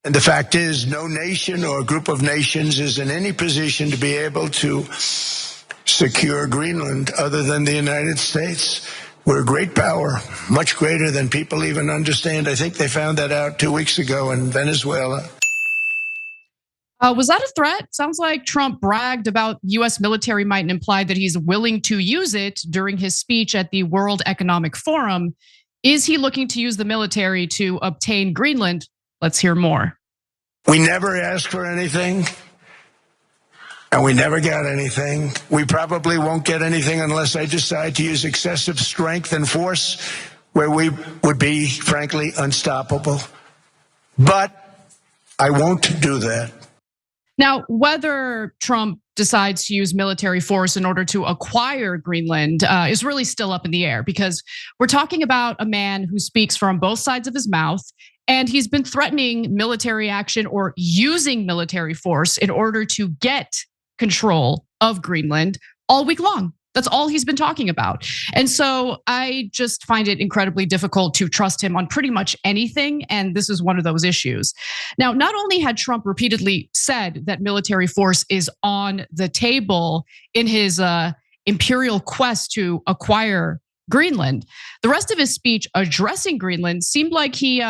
And the fact is, no nation or group of nations is in any position to be able to secure Greenland other than the United States. We're a great power, much greater than people even understand. I think they found that out 2 weeks ago in Venezuela. Was that a threat? Sounds like Trump bragged about US military might and implied that he's willing to use it during his speech at the World Economic Forum. Is he looking to use the military to obtain Greenland? Let's hear more. We never asked for anything, and we never got anything. We probably won't get anything unless I decide to use excessive strength and force, where we would be, frankly, unstoppable. But I won't do that. Now, whether Trump decides to use military force in order to acquire Greenland is really still up in the air, because we're talking about a man who speaks from both sides of his mouth, and he's been threatening military action or using military force in order to get control of Greenland all week long. That's all he's been talking about. And so I just find it incredibly difficult to trust him on pretty much anything. And this is one of those issues. Now, not only had Trump repeatedly said that military force is on the table in his imperial quest to acquire Greenland, the rest of his speech addressing Greenland seemed like he,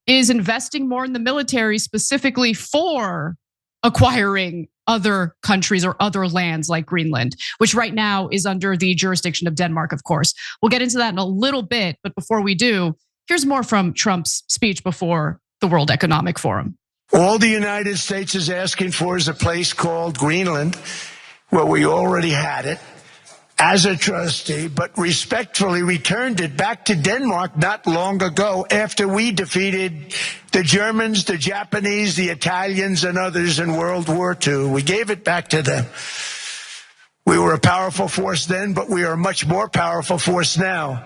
is investing more in the military specifically for acquiring other countries or other lands like Greenland, which right now is under the jurisdiction of Denmark, of course. We'll get into that in a little bit, but before we do, here's more from Trump's speech before the World Economic Forum. All the United States is asking for is a place called Greenland, where we already had it as a trustee, but respectfully returned it back to Denmark not long ago after we defeated the Germans, the Japanese, the Italians, and others in World War II. We gave it back to them. We were a powerful force then, but we are a much more powerful force now.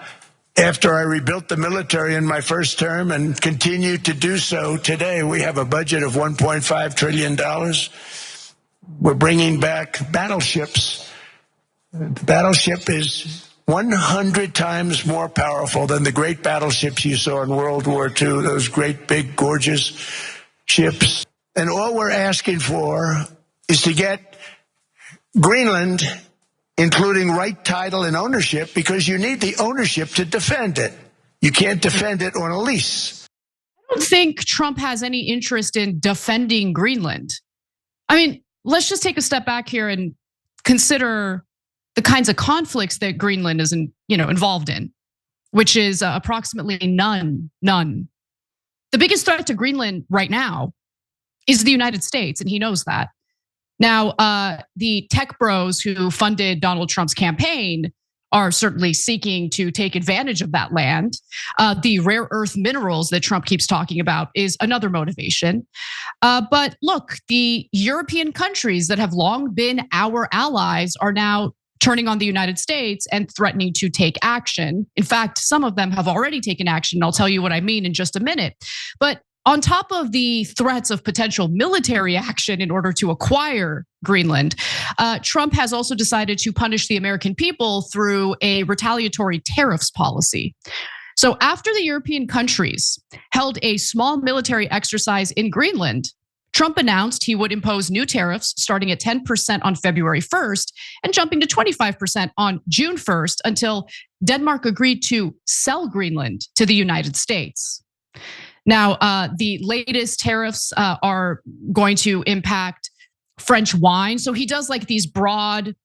After I rebuilt the military in my first term and continue to do so today, we have a budget of $1.5 trillion. We're bringing back battleships. The battleship is 100 times more powerful than the great battleships you saw in World War II, those great, big, gorgeous ships. And all we're asking for is to get Greenland, including right title and ownership, because you need the ownership to defend it. You can't defend it on a lease. I don't think Trump has any interest in defending Greenland. I mean, let's just take a step back here and consider the kinds of conflicts that Greenland is involved in, which is approximately none. The biggest threat to Greenland right now is the United States, and he knows that. Now, the tech bros who funded Donald Trump's campaign are certainly seeking to take advantage of that land. The rare earth minerals that Trump keeps talking about is another motivation. But look, the European countries that have long been our allies are now turning on the United States and threatening to take action. In fact, some of them have already taken action. I'll tell you what I mean in just a minute. But on top of the threats of potential military action in order to acquire Greenland, Trump has also decided to punish the American people through a retaliatory tariffs policy. So after the European countries held a small military exercise in Greenland, Trump announced he would impose new tariffs starting at 10% on February 1st and jumping to 25% on June 1st until Denmark agreed to sell Greenland to the United States. Now, the latest tariffs are going to impact French wine. So he does like these broad,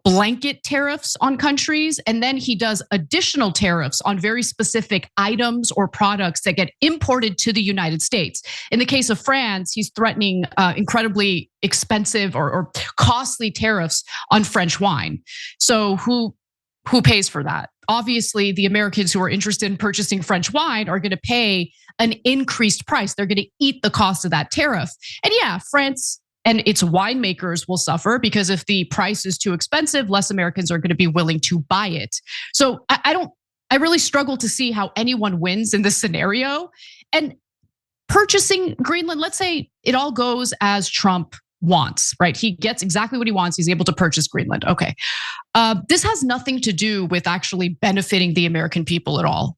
blanket tariffs on countries. And then he does additional tariffs on very specific items or products that get imported to the United States. In the case of France, he's threatening incredibly expensive or costly tariffs on French wine. So who pays for that? Obviously, the Americans who are interested in purchasing French wine are going to pay an increased price. They're going to eat the cost of that tariff. And yeah, France and its winemakers will suffer, because if the price is too expensive, less Americans are going to be willing to buy it. So I really struggle to see how anyone wins in this scenario. And purchasing Greenland, let's say it all goes as Trump wants, right? He gets exactly what he wants. He's able to purchase Greenland. Okay. This has nothing to do with actually benefiting the American people at all.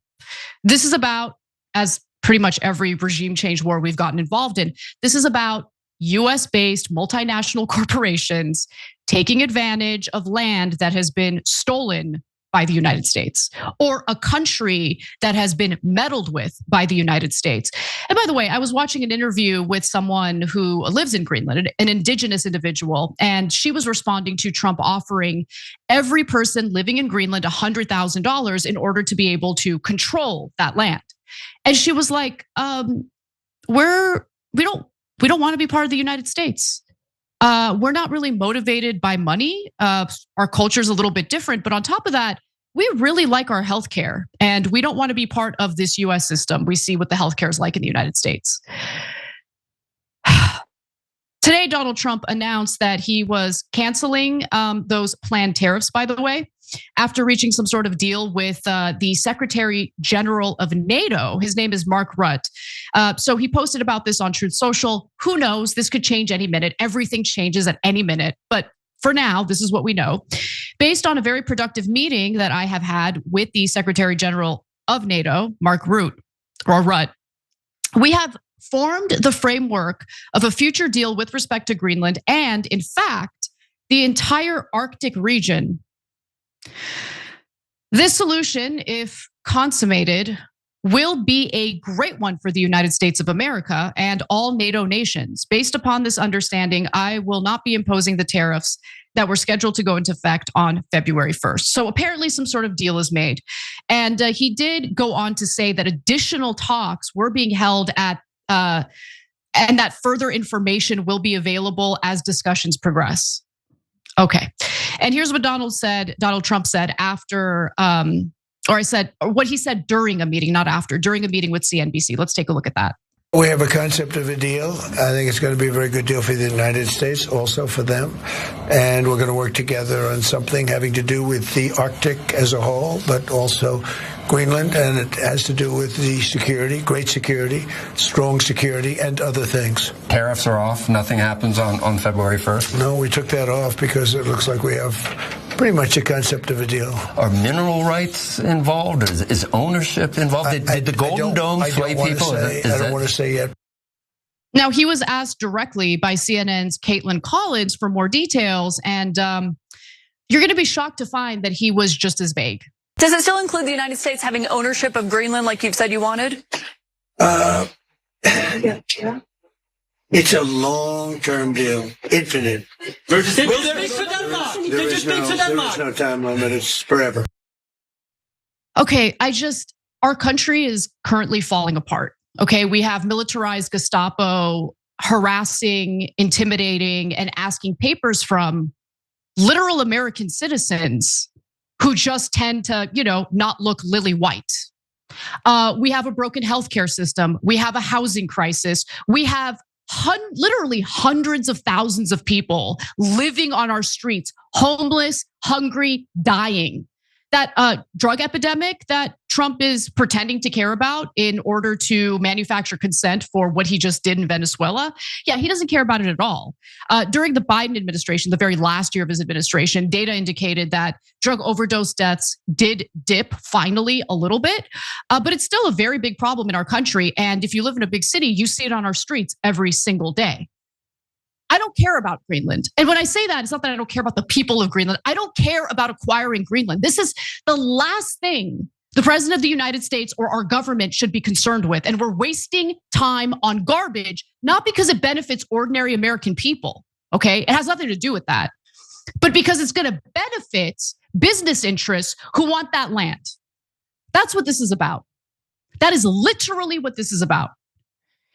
This is about, as pretty much every regime change war we've gotten involved in. This is about US-based multinational corporations taking advantage of land that has been stolen by the United States, or a country that has been meddled with by the United States. And by the way, I was watching an interview with someone who lives in Greenland, an indigenous individual, and she was responding to Trump offering every person living in Greenland $100,000 in order to be able to control that land. And she was like, we don't want to be part of the United States. We're not really motivated by money. Our culture's a little bit different, but on top of that, we really like our healthcare, and we don't want to be part of this US system. We see what the healthcare is like in the United States. Today, Donald Trump announced that he was canceling those planned tariffs, by the way, after reaching some sort of deal with the Secretary General of NATO. His name is Mark Rutte. So he posted about this on Truth Social. Who knows? This could change any minute. Everything changes at any minute. But for now, this is what we know. Based on a very productive meeting that I have had with the Secretary General of NATO, Mark Rutte, we have formed the framework of a future deal with respect to Greenland and, in fact, the entire Arctic region. This solution, if consummated, will be a great one for the United States of America and all NATO nations. Based upon this understanding, I will not be imposing the tariffs that were scheduled to go into effect on February 1st. So apparently some sort of deal is made. And he did go on to say that additional talks were being held at, and that further information will be available as discussions progress. Okay, and here's what Donald Trump said after, what he said during a meeting, not after, during a meeting with CNBC. Let's take a look at that. We have a concept of a deal. I think it's going to be a very good deal for the United States, also for them. And we're going to work together on something having to do with the Arctic as a whole, but also Greenland. And it has to do with the security, great security, strong security, and other things. Tariffs are off. Nothing happens on February 1st. No, we took that off because it looks like we have pretty much a concept of a deal. Are mineral rights involved? Is ownership involved? Did the Golden Dome sway people? I don't want to say yet. Now, he was asked directly by CNN's Caitlin Collins for more details, and you're going to be shocked to find that he was just as vague. Does it still include the United States having ownership of Greenland like you've said you wanted? Yeah. It's a long-term deal, infinite. Will there is no time limit. It's forever. Okay, our country is currently falling apart. Okay, we have militarized Gestapo harassing, intimidating, and asking papers from literal American citizens who just tend to, not look lily white. We have a broken healthcare system. We have a housing crisis. We have literally hundreds of thousands of people living on our streets, homeless, hungry, dying. That drug epidemic that Trump is pretending to care about in order to manufacture consent for what he just did in Venezuela. Yeah, he doesn't care about it at all. During the Biden administration, the very last year of his administration, data indicated that drug overdose deaths did dip finally a little bit, but it's still a very big problem in our country. And if you live in a big city, you see it on our streets every single day. I don't care about Greenland. And when I say that, it's not that I don't care about the people of Greenland. I don't care about acquiring Greenland. This is the last thing the president of the United States or our government should be concerned with. And we're wasting time on garbage, not because it benefits ordinary American people, okay? It has nothing to do with that. But because it's gonna benefit business interests who want that land. That's what this is about. That is literally what this is about.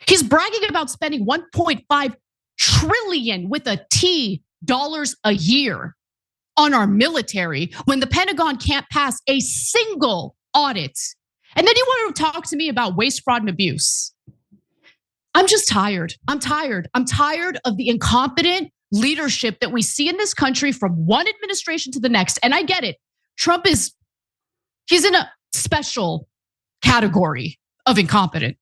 He's bragging about spending 1.5 trillion with a T dollars a year on our military when the Pentagon can't pass a single audit. And then you want to talk to me about waste, fraud, and abuse. I'm just tired. I'm tired of the incompetent leadership that we see in this country from one administration to the next. And I get it. He's in a special category of incompetent.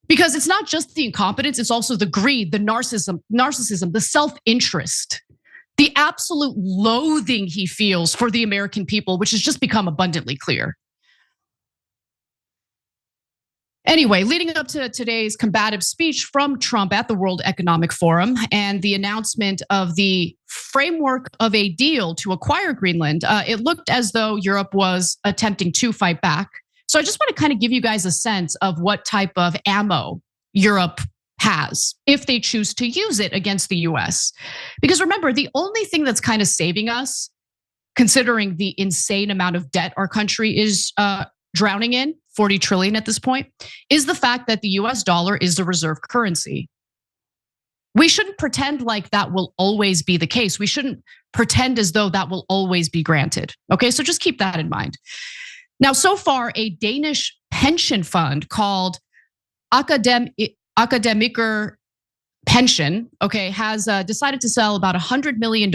Because it's not just the incompetence, it's also the greed, the narcissism, the self-interest, the absolute loathing he feels for the American people, which has just become abundantly clear. Anyway, leading up to today's combative speech from Trump at the World Economic Forum and the announcement of the framework of a deal to acquire Greenland, it looked as though Europe was attempting to fight back. So I just want to kind of give you guys a sense of what type of ammo Europe has if they choose to use it against the US. Because remember, the only thing that's kind of saving us, considering the insane amount of debt our country is drowning in, 40 trillion at this point, is the fact that the US dollar is the reserve currency. We shouldn't pretend like that will always be the case. We shouldn't pretend as though that will always be granted. Okay, so just keep that in mind. Now, so far, a Danish pension fund called Akademiker Pension, okay, has decided to sell about $100 million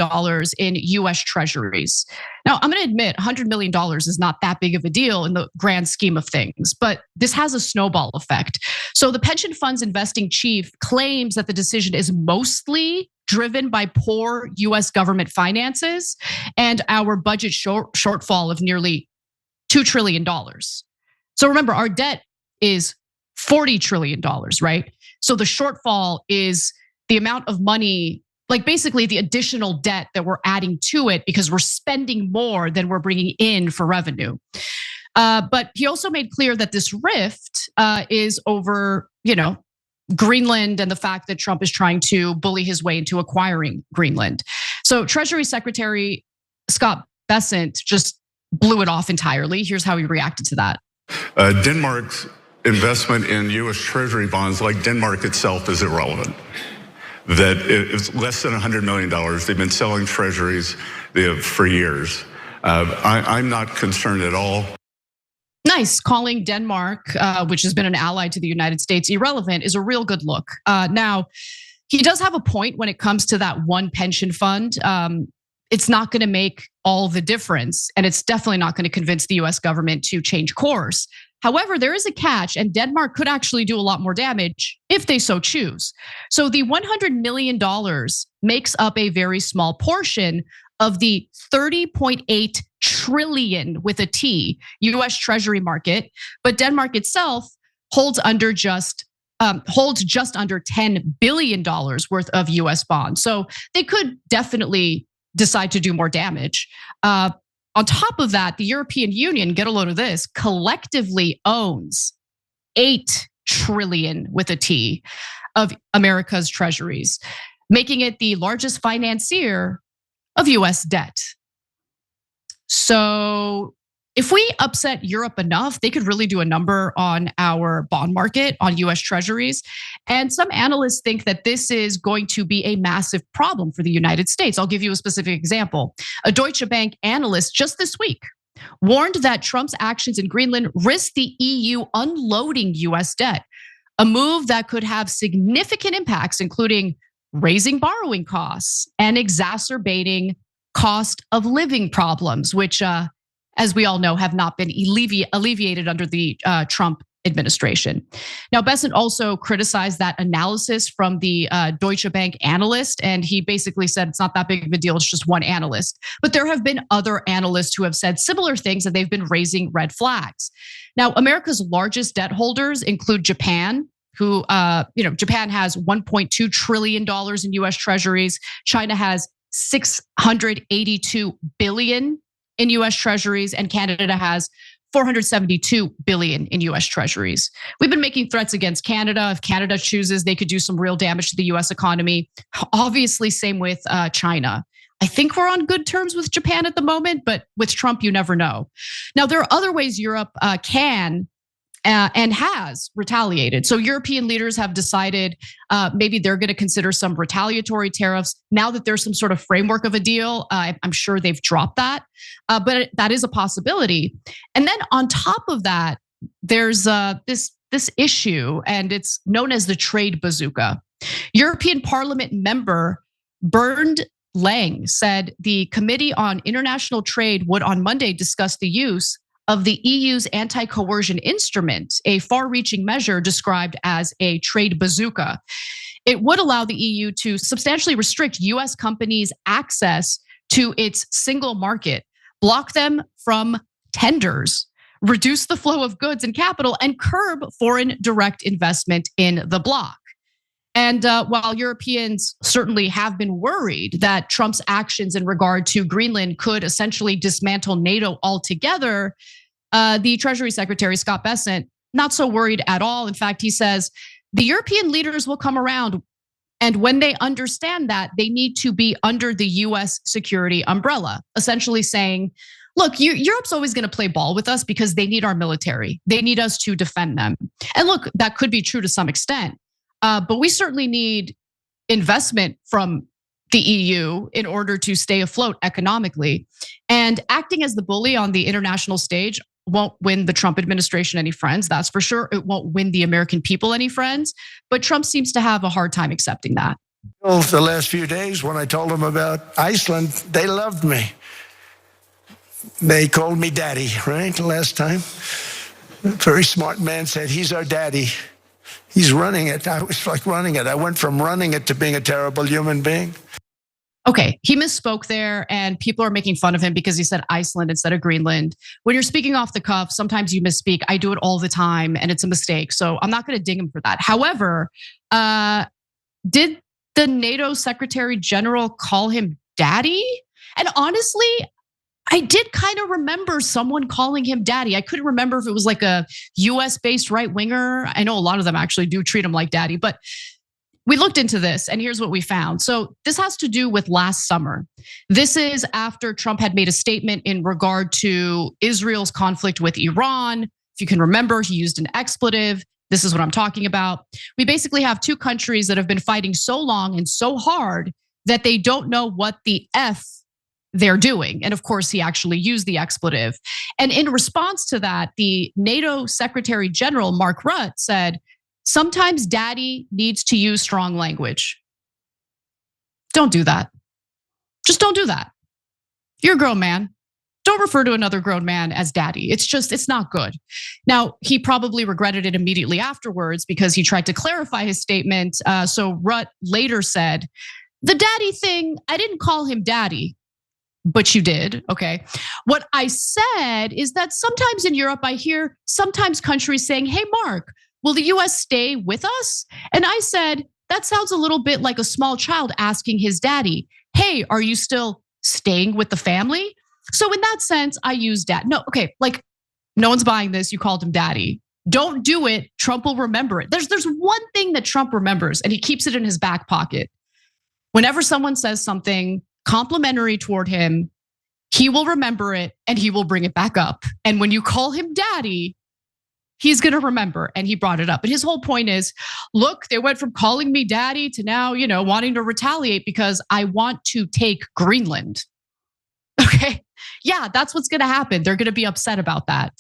in US treasuries. Now, I'm gonna admit $100 million is not that big of a deal in the grand scheme of things, but this has a snowball effect. So the pension fund's investing chief claims that the decision is mostly driven by poor US government finances and our budget shortfall of nearly $2 trillion. So remember, our debt is $40 trillion, right? So the shortfall is the amount of money, like basically the additional debt that we're adding to it because we're spending more than we're bringing in for revenue. But he also made clear that this rift is over, Greenland and the fact that Trump is trying to bully his way into acquiring Greenland. So Treasury Secretary Scott Bessent just blew it off entirely. Here's how he reacted to that. Denmark's investment in US Treasury bonds, like Denmark itself, is irrelevant. That it's less than $100 million. They've been selling treasuries for years. I'm not concerned at all. Nice. Calling Denmark, which has been an ally to the United States, irrelevant is a real good look. Now, he does have a point when it comes to that one pension fund. It's not going to make all the difference, and it's definitely not going to convince the US government to change course. However, there is a catch, and Denmark could actually do a lot more damage if they so choose. So the $100 million makes up a very small portion of the 30.8 trillion with a T US Treasury market, but Denmark itself holds just under $10 billion worth of US bonds. So they could definitely decide to do more damage. On top of that, the European Union, get a load of this, collectively owns 8 trillion with a T of America's treasuries, making it the largest financier of US debt. So if we upset Europe enough, they could really do a number on our bond market, on US treasuries. And some analysts think that this is going to be a massive problem for the United States. I'll give you a specific example. A Deutsche Bank analyst just this week warned that Trump's actions in Greenland risk the EU unloading US debt, a move that could have significant impacts, including raising borrowing costs and exacerbating cost of living problems, which as we all know, have not been alleviated under the Trump administration. Now, Bessent also criticized that analysis from the Deutsche Bank analyst, and he basically said it's not that big of a deal, it's just one analyst. But there have been other analysts who have said similar things, and they've been raising red flags. Now, America's largest debt holders include Japan, who, Japan has $1.2 trillion in US treasuries. China has $682 billion in US treasuries, and Canada has $472 billion in US treasuries. We've been making threats against Canada. If Canada chooses, they could do some real damage to the US economy. Obviously, same with China. I think we're on good terms with Japan at the moment, but with Trump, you never know. Now, there are other ways Europe can and has retaliated. So European leaders have decided maybe they're going to consider some retaliatory tariffs. Now that there's some sort of framework of a deal, I'm sure they've dropped that, but that is a possibility. And then on top of that, there's this issue, and it's known as the trade bazooka. European Parliament member Bernd Lang said the Committee on International Trade would on Monday discuss the use of the EU's anti-coercion instrument, a far-reaching measure described as a trade bazooka. It would allow the EU to substantially restrict US companies' access to its single market, block them from tenders, reduce the flow of goods and capital, and curb foreign direct investment in the bloc. And while Europeans certainly have been worried that Trump's actions in regard to Greenland could essentially dismantle NATO altogether, the Treasury Secretary, Scott Bessent, not so worried at all. In fact, he says the European leaders will come around, and when they understand that, they need to be under the US security umbrella, essentially saying, look, Europe's always going to play ball with us because they need our military. They need us to defend them. And look, that could be true to some extent. But we certainly need investment from the EU in order to stay afloat economically. And acting as the bully on the international stage won't win the Trump administration any friends, that's for sure. It won't win the American people any friends. But Trump seems to have a hard time accepting that. Well, the last few days when I told them about Iceland, they loved me. They called me daddy, right? The last time. A very smart man said, he's our daddy. He's running it. I was like running it. I went from running it to being a terrible human being. Okay, he misspoke there, and people are making fun of him because he said Iceland instead of Greenland. When you're speaking off the cuff, sometimes you misspeak. I do it all the time, and it's a mistake. So I'm not going to ding him for that. However, did the NATO Secretary General call him daddy? And honestly, I did kind of remember someone calling him daddy. I couldn't remember if it was like a US-based right winger. I know a lot of them actually do treat him like daddy, but we looked into this and here's what we found. So this has to do with last summer. This is after Trump had made a statement in regard to Israel's conflict with Iran. If you can remember, he used an expletive. This is what I'm talking about. We basically have two countries that have been fighting so long and so hard that they don't know what the F they're doing. And of course, he actually used the expletive. And in response to that, the NATO Secretary General, Mark Rutte, said, sometimes daddy needs to use strong language. Don't do that. Just don't do that. You're a grown man. Don't refer to another grown man as daddy. It's not good. Now, he probably regretted it immediately afterwards because he tried to clarify his statement. So Rutte later said, the daddy thing, I didn't call him daddy. But you did, okay? What I said is that sometimes in Europe, I hear sometimes countries saying, hey, Mark, will the US stay with us? And I said, that sounds a little bit like a small child asking his daddy, hey, are you still staying with the family? So in that sense, I use dad. No, okay, like no one's buying this. You called him daddy. Don't do it. Trump will remember it. There's one thing that Trump remembers and he keeps it in his back pocket. Whenever someone says something complimentary toward him, he will remember it and he will bring it back up. And when you call him daddy, he's gonna remember, and he brought it up. And his whole point is, look, they went from calling me daddy to now, wanting to retaliate because I want to take Greenland. Okay, yeah, that's what's gonna happen. They're gonna be upset about that.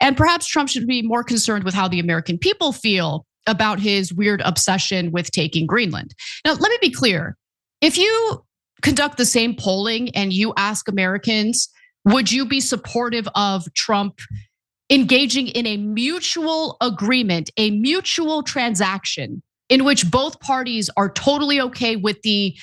And perhaps Trump should be more concerned with how the American people feel about his weird obsession with taking Greenland. Now, let me be clear. If you conduct the same polling and you ask Americans, would you be supportive of Trump engaging in a mutual agreement, a mutual transaction in which both parties are totally okay with the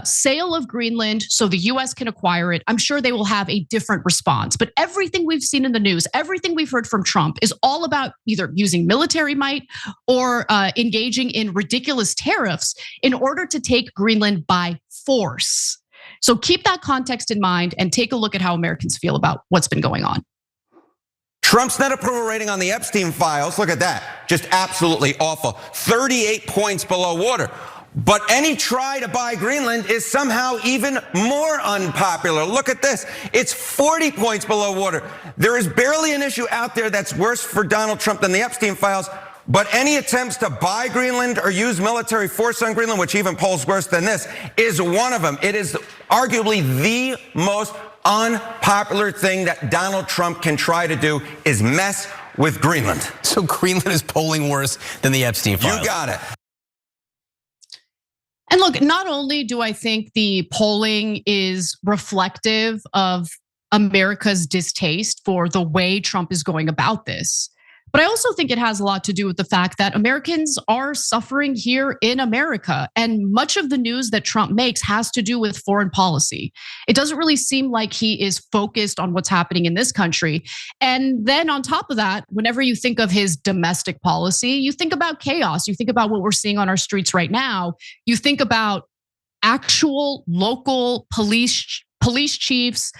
sale of Greenland so the US can acquire it? I'm sure they will have a different response. But everything we've seen in the news, everything we've heard from Trump is all about either using military might or engaging in ridiculous tariffs in order to take Greenland by force. So keep that context in mind and take a look at how Americans feel about what's been going on. Trump's net approval rating on the Epstein files, look at that, just absolutely awful. 38 points below water. But any try to buy Greenland is somehow even more unpopular. Look at this. It's 40 points below water. There is barely an issue out there that's worse for Donald Trump than the Epstein files. But any attempts to buy Greenland or use military force on Greenland, which even polls worse than this, is one of them. It is arguably the most unpopular thing that Donald Trump can try to do is mess with Greenland. So Greenland is polling worse than the Epstein files. You got it. And look, not only do I think the polling is reflective of America's distaste for the way Trump is going about this, But I also think it has a lot to do with the fact that Americans are suffering here in America. And much of the news that Trump makes has to do with foreign policy. It doesn't really seem like he is focused on what's happening in this country. And then on top of that, whenever you think of his domestic policy, you think about chaos. You think about what we're seeing on our streets right now. You think about actual local police chiefs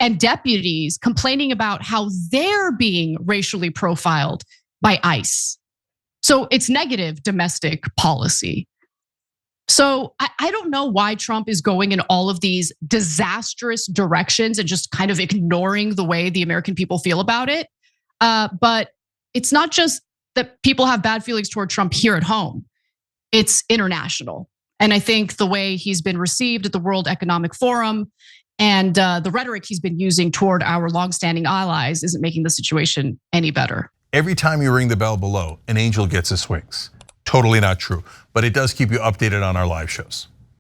and deputies complaining about how they're being racially profiled by ICE. So it's negative domestic policy. So I don't know why Trump is going in all of these disastrous directions and just kind of ignoring the way the American people feel about it. But it's not just that people have bad feelings toward Trump here at home. It's international. And I think the way he's been received at the World Economic Forum and the rhetoric he's been using toward our longstanding allies isn't making the situation any better. Every time you ring the bell below, an angel gets his wings. Totally not true, but it does keep you updated on our live shows.